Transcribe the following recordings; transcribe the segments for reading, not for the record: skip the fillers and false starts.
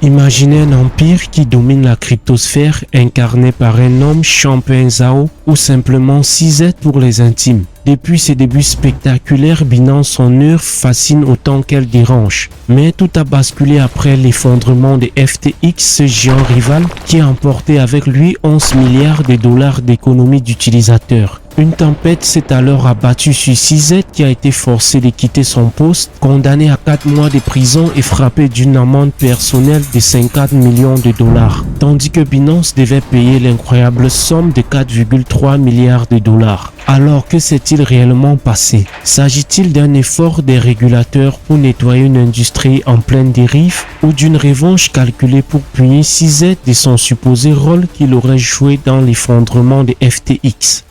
Imaginez un empire qui domine la cryptosphère incarné par un homme, Changpeng Zhao, ou simplement CZ pour les intimes. Depuis ses débuts spectaculaires, Binance son œuvre fascine autant qu'elle dérange. Mais tout a basculé après l'effondrement de FTX, ce géant rival qui a emporté avec lui 11 milliards de dollars d'économies d'utilisateurs. Une tempête s'est alors abattue sur CZ qui a été forcé de quitter son poste, condamné à 4 mois de prison et frappé d'une amende personnelle de 50 millions de dollars. Tandis que Binance devait payer l'incroyable somme de 4,3 milliards de dollars. Alors que s'est-il réellement passé? S'agit-il d'un effort des régulateurs pour nettoyer une industrie en pleine dérive ou d'une revanche calculée pour punir CZ de son supposé rôle qu'il aurait joué dans l'effondrement de FTX?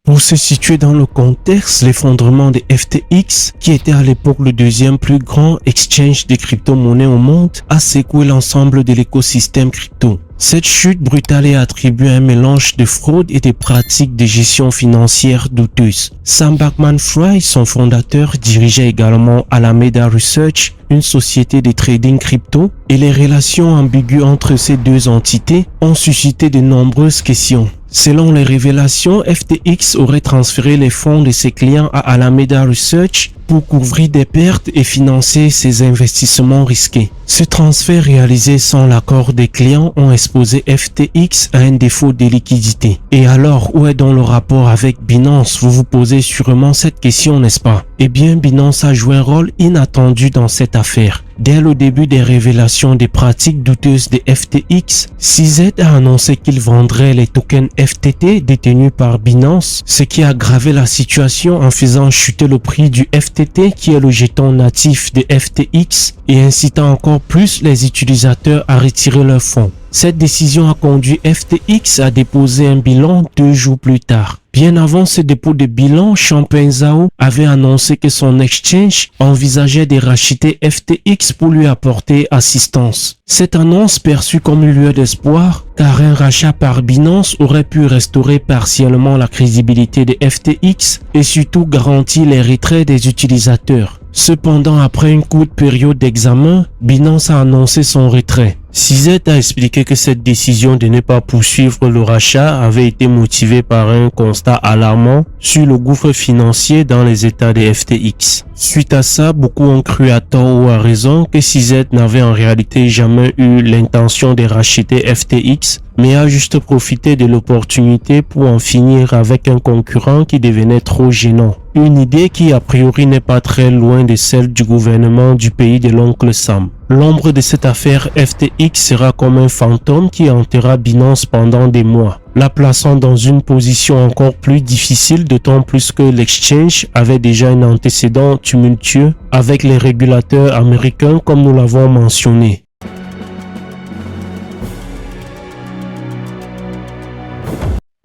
Pour se situer dans le contexte, l'effondrement de FTX, qui était à l'époque le deuxième plus grand exchange de crypto-monnaies au monde, a secoué l'ensemble de l'écosystème crypto. Cette chute brutale est attribuée à un mélange de fraude et de pratiques de gestion financière douteuses. Sam Bankman-Fried, son fondateur, dirigeait également Alameda Research, une société de trading crypto, et les relations ambiguës entre ces deux entités ont suscité de nombreuses questions. Selon les révélations, FTX aurait transféré les fonds de ses clients à Alameda Research pour couvrir des pertes et financer ses investissements risqués. Ce transfert réalisé sans l'accord des clients ont exposé FTX à un défaut de liquidité. Et alors, où est donc le rapport avec Binance? Vous vous posez sûrement cette question, n'est-ce pas? Eh bien, Binance a joué un rôle inattendu dans cette affaire. Dès le début des révélations des pratiques douteuses de FTX, CZ a annoncé qu'il vendrait les tokens FTT détenus par Binance, ce qui a aggravé la situation en faisant chuter le prix du FTT qui est le jeton natif de FTX et incitant encore plus les utilisateurs à retirer leurs fonds. Cette décision a conduit FTX à déposer un bilan 2 jours plus tard. Bien avant ce dépôt de bilan, Changpeng Zhao avait annoncé que son exchange envisageait de racheter FTX pour lui apporter assistance. Cette annonce perçue comme une lueur d'espoir, car un rachat par Binance aurait pu restaurer partiellement la crédibilité de FTX et surtout garantir les retraits des utilisateurs. Cependant, après une courte période d'examen, Binance a annoncé son retrait. CZ a expliqué que cette décision de ne pas poursuivre le rachat avait été motivée par un constat alarmant sur le gouffre financier dans les états de FTX. Suite à ça, beaucoup ont cru à tort ou à raison que CZ n'avait en réalité jamais eu l'intention de racheter FTX, mais a juste profité de l'opportunité pour en finir avec un concurrent qui devenait trop gênant. Une idée qui a priori n'est pas très loin de celle du gouvernement du pays de l'oncle Sam. L'ombre de cette affaire FTX sera comme un fantôme qui hantera Binance pendant des mois, la plaçant dans une position encore plus difficile, d'autant plus que l'exchange avait déjà un antécédent tumultueux avec les régulateurs américains comme nous l'avons mentionné.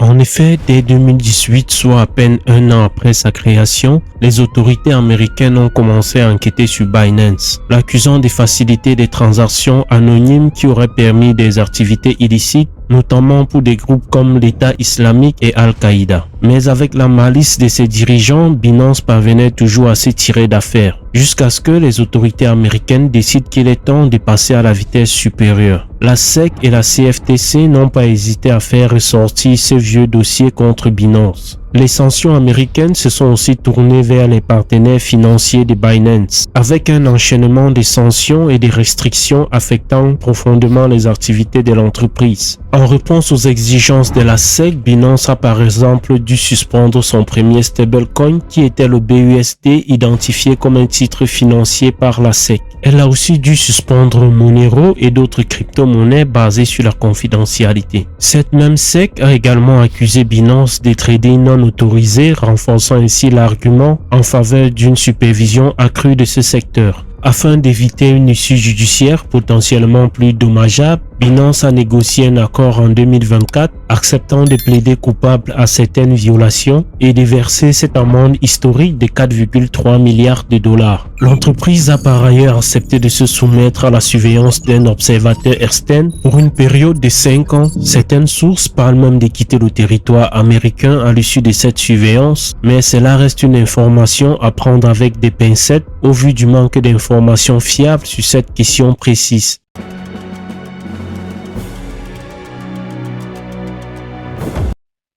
En effet, dès 2018, soit à peine un an après sa création, les autorités américaines ont commencé à enquêter sur Binance, l'accusant de faciliter des transactions anonymes qui auraient permis des activités illicites, notamment pour des groupes comme l'État islamique et Al-Qaïda. Mais avec la malice de ses dirigeants, Binance parvenait toujours à se tirer d'affaire, jusqu'à ce que les autorités américaines décident qu'il est temps de passer à la vitesse supérieure. La SEC et la CFTC n'ont pas hésité à faire ressortir ce vieux dossier contre Binance. Les sanctions américaines se sont aussi tournées vers les partenaires financiers de Binance, avec un enchaînement de sanctions et de restrictions affectant profondément les activités de l'entreprise. En réponse aux exigences de la SEC, Binance a par exemple dû suspendre son premier stablecoin qui était le BUSD identifié comme un titre financier par la SEC. Elle a aussi dû suspendre Monero et d'autres crypto-monnaies basées sur la confidentialité. Cette même SEC a également accusé Binance de trading non autorisé, renforçant ainsi l'argument en faveur d'une supervision accrue de ce secteur. Afin d'éviter une issue judiciaire potentiellement plus dommageable, Binance a négocié un accord en 2024, acceptant de plaider coupable à certaines violations et de verser cette amende historique de 4,3 milliards de dollars. L'entreprise a par ailleurs accepté de se soumettre à la surveillance d'un observateur externe pour une période de 5 ans. Certaines sources parlent même de quitter le territoire américain à l'issue de cette surveillance, mais cela reste une information à prendre avec des pincettes au vu du manque d'informations fiables sur cette question précise.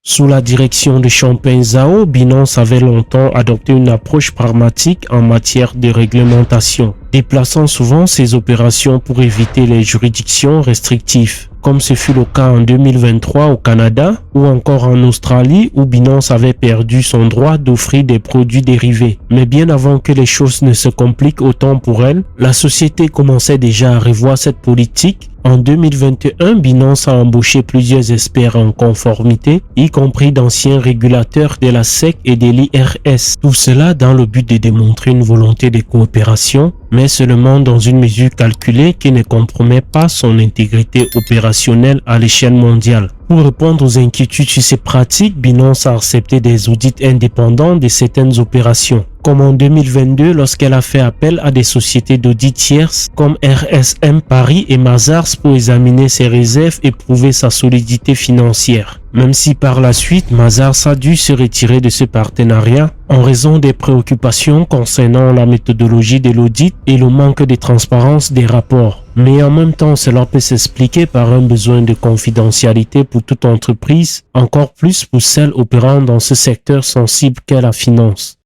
Sous la direction de Changpeng Zhao, Binance avait longtemps adopté une approche pragmatique en matière de réglementation, déplaçant souvent ses opérations pour éviter les juridictions restrictives, comme ce fut le cas en 2023 au Canada ou encore en Australie où Binance avait perdu son droit d'offrir des produits dérivés. Mais bien avant que les choses ne se compliquent autant pour elle, la société commençait déjà à revoir cette politique. En 2021, Binance a embauché plusieurs experts en conformité, y compris d'anciens régulateurs de la SEC et de l'IRS. Tout cela dans le but de démontrer une volonté de coopération, mais seulement dans une mesure calculée qui ne compromet pas son intégrité opérationnelle à l'échelle mondiale. Pour répondre aux inquiétudes sur ces pratiques, Binance a accepté des audits indépendants de certaines opérations, comme en 2022 lorsqu'elle a fait appel à des sociétés d'audit tierces comme RSM Paris et Mazars pour examiner ses réserves et prouver sa solidité financière. Même si par la suite, Mazars a dû se retirer de ce partenariat en raison des préoccupations concernant la méthodologie de l'audit et le manque de transparence des rapports. Mais en même temps, cela peut s'expliquer par un besoin de confidentialité pour toute entreprise, encore plus pour celle opérant dans ce secteur sensible qu'est la finance.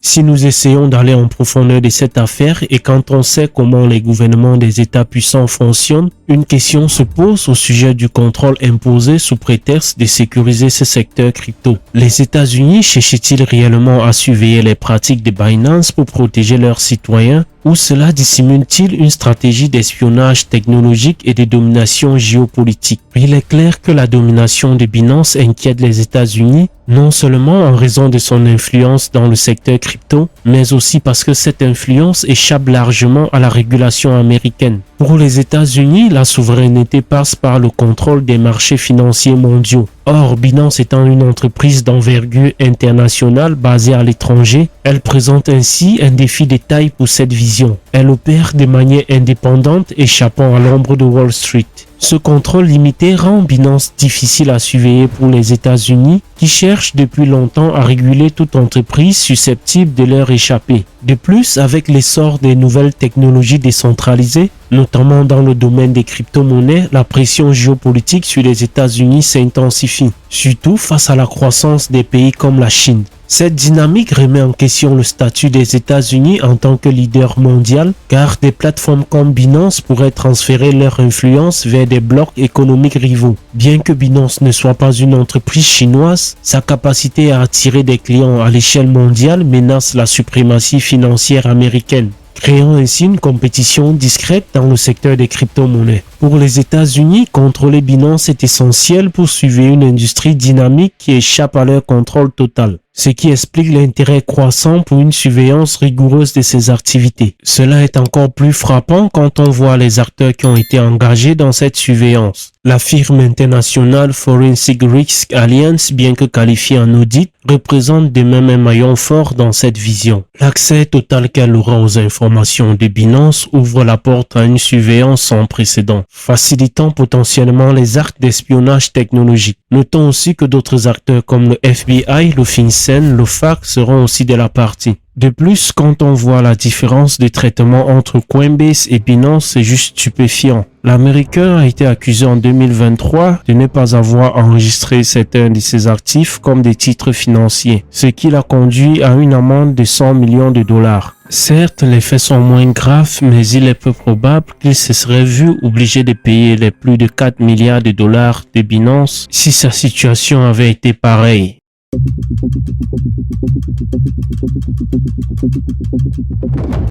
Si nous essayons d'aller en profondeur de cette affaire et quand on sait comment les gouvernements des États puissants fonctionnent, une question se pose au sujet du contrôle imposé sous prétexte de sécuriser ce secteur crypto. Les États-Unis cherchent-ils réellement à surveiller les pratiques de Binance pour protéger leurs citoyens ou cela dissimule-t-il une stratégie d'espionnage technologique et de domination géopolitique? Il est clair que la domination de Binance inquiète les États-Unis, non seulement en raison de son influence dans le secteur crypto, mais aussi parce que cette influence échappe largement à la régulation américaine. Pour les États-Unis, la souveraineté passe par le contrôle des marchés financiers mondiaux. Or, Binance étant une entreprise d'envergure internationale basée à l'étranger, elle présente ainsi un défi de taille pour cette vision. Elle opère de manière indépendante, échappant à l'ombre de Wall Street. Ce contrôle limité rend Binance difficile à surveiller pour les États-Unis qui cherchent depuis longtemps à réguler toute entreprise susceptible de leur échapper. De plus, avec l'essor des nouvelles technologies décentralisées, notamment dans le domaine des crypto-monnaies, la pression géopolitique sur les États-Unis s'intensifie, surtout face à la croissance des pays comme la Chine. Cette dynamique remet en question le statut des États-Unis en tant que leader mondial, car des plateformes comme Binance pourraient transférer leur influence vers des blocs économiques rivaux. Bien que Binance ne soit pas une entreprise chinoise, sa capacité à attirer des clients à l'échelle mondiale menace la suprématie financière américaine, créant ainsi une compétition discrète dans le secteur des crypto-monnaies. Pour les États-Unis, contrôler Binance est essentiel pour suivre une industrie dynamique qui échappe à leur contrôle total, ce qui explique l'intérêt croissant pour une surveillance rigoureuse de ses activités. Cela est encore plus frappant quand on voit les acteurs qui ont été engagés dans cette surveillance. La firme internationale Forensic Risk Alliance, bien que qualifiée en audit, représente de même un maillon fort dans cette vision. L'accès total qu'elle aura aux informations de Binance ouvre la porte à une surveillance sans précédent, facilitant potentiellement les actes d'espionnage technologique. Notons aussi que d'autres acteurs comme le FBI, le FinCEN, le FAC seront aussi de la partie. De plus, quand on voit la différence de traitement entre Coinbase et Binance, c'est juste stupéfiant. L'Américain a été accusé en 2023 de ne pas avoir enregistré certains de ses actifs comme des titres financiers, ce qui l'a conduit à une amende de 100 millions de dollars. Certes, les faits sont moins graves, mais il est peu probable qu'il se serait vu obligé de payer les plus de 4 milliards de dollars de Binance si sa situation avait été pareille.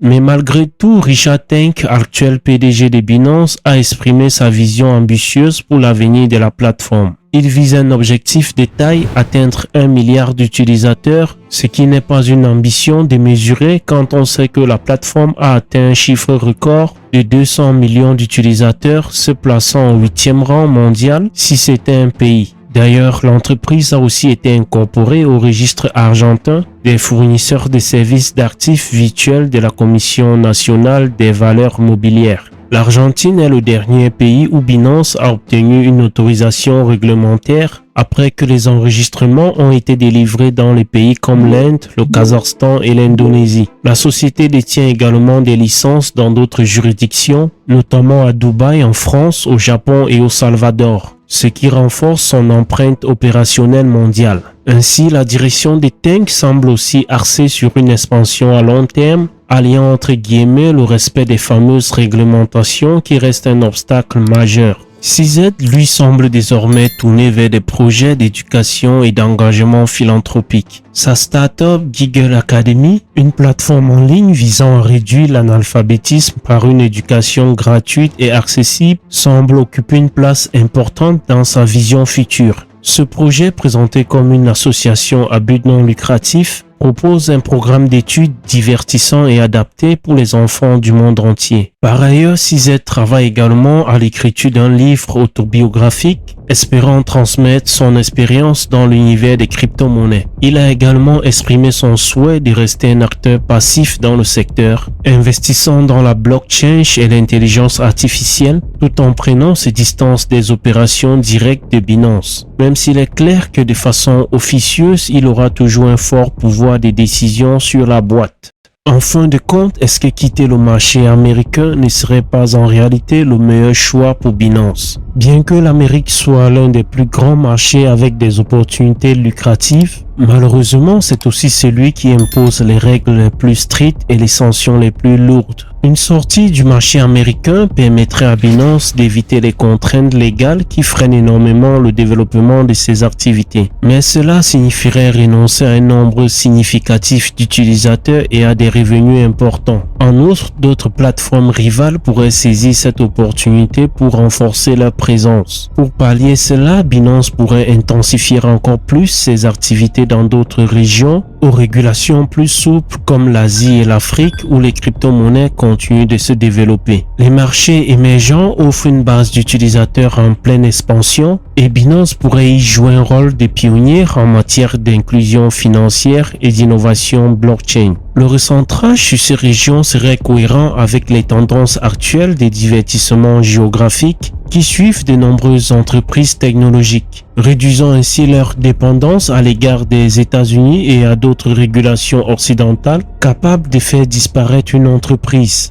Mais malgré tout, Richard Teng, actuel PDG de Binance, a exprimé sa vision ambitieuse pour l'avenir de la plateforme. Il vise un objectif de taille, atteindre 1 milliard d'utilisateurs, ce qui n'est pas une ambition démesurée quand on sait que la plateforme a atteint un chiffre record de 200 millions d'utilisateurs, se plaçant au 8e rang mondial si c'était un pays. D'ailleurs, l'entreprise a aussi été incorporée au registre argentin des fournisseurs de services d'actifs virtuels de la Commission nationale des valeurs mobilières. L'Argentine est le dernier pays où Binance a obtenu une autorisation réglementaire après que les enregistrements ont été délivrés dans les pays comme l'Inde, le Kazakhstan et l'Indonésie. La société détient également des licences dans d'autres juridictions, notamment à Dubaï, en France, au Japon et au Salvador, ce qui renforce son empreinte opérationnelle mondiale. Ainsi, la direction des Teng semble aussi axée sur une expansion à long terme, alliant entre guillemets le respect des fameuses réglementations qui restent un obstacle majeur. CZ lui semble désormais tourner vers des projets d'éducation et d'engagement philanthropique. Sa start-up Giggle Academy, une plateforme en ligne visant à réduire l'analphabétisme par une éducation gratuite et accessible, semble occuper une place importante dans sa vision future. Ce projet, présenté comme une association à but non lucratif, propose un programme d'études divertissant et adapté pour les enfants du monde entier. Par ailleurs, CZ travaille également à l'écriture d'un livre autobiographique, espérant transmettre son expérience dans l'univers des crypto-monnaies. Il a également exprimé son souhait de rester un acteur passif dans le secteur, investissant dans la blockchain et l'intelligence artificielle, tout en prenant ses distances des opérations directes de Binance. Même s'il est clair que de façon officieuse, il aura toujours un fort pouvoir de décision sur la boîte. En fin de compte, est-ce que quitter le marché américain ne serait pas en réalité le meilleur choix pour Binance? Bien que l'Amérique soit l'un des plus grands marchés avec des opportunités lucratives, malheureusement, c'est aussi celui qui impose les règles les plus strictes et les sanctions les plus lourdes. Une sortie du marché américain permettrait à Binance d'éviter les contraintes légales qui freinent énormément le développement de ses activités. Mais cela signifierait renoncer à un nombre significatif d'utilisateurs et à des revenus importants. En outre, d'autres plateformes rivales pourraient saisir cette opportunité pour renforcer leur présence. Pour pallier cela, Binance pourrait intensifier encore plus ses activités dans d'autres régions aux régulations plus souples comme l'Asie et l'Afrique où les crypto-monnaies continuent de se développer. Les marchés émergents offrent une base d'utilisateurs en pleine expansion et Binance pourrait y jouer un rôle de pionnier en matière d'inclusion financière et d'innovation blockchain. Le recentrage sur ces régions serait cohérent avec les tendances actuelles des divertissements géographiques qui suivent de nombreuses entreprises technologiques, réduisant ainsi leur dépendance à l'égard des États-Unis et à d'autres régulations occidentales capables de faire disparaître une entreprise.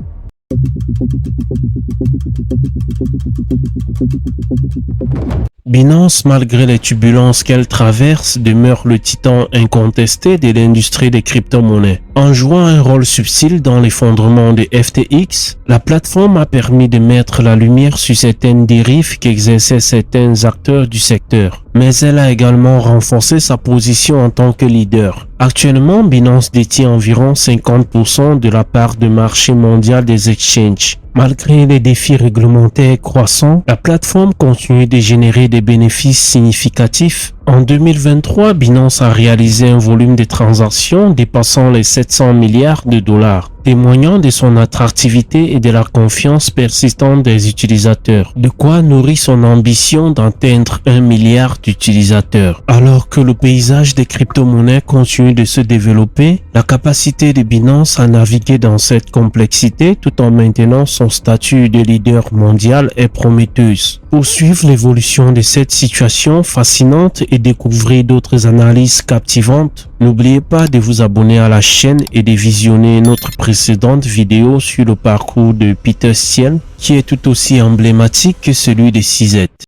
Binance, malgré les turbulences qu'elle traverse, demeure le titan incontesté de l'industrie des crypto-monnaies. En jouant un rôle subtil dans l'effondrement de FTX, la plateforme a permis de mettre la lumière sur certaines dérives qu'exerçaient certains acteurs du secteur. Mais elle a également renforcé sa position en tant que leader. Actuellement, Binance détient environ 50% de la part de marché mondial des exchanges. Malgré les défis réglementaires croissants, la plateforme continue de générer des bénéfices significatifs. En 2023, Binance a réalisé un volume de transactions dépassant les 700 milliards de dollars, témoignant de son attractivité et de la confiance persistante des utilisateurs, de quoi nourrit son ambition d'atteindre 1 milliard d'utilisateurs. Alors que le paysage des crypto-monnaies continue de se développer, la capacité de Binance à naviguer dans cette complexité tout en maintenant son statut de leader mondial est prometteuse. Pour suivre l'évolution de cette situation fascinante et découvrir d'autres analyses captivantes, n'oubliez pas de vous abonner à la chaîne et de visionner notre précédente vidéo sur le parcours de Peter Thiel qui est tout aussi emblématique que celui de CZ.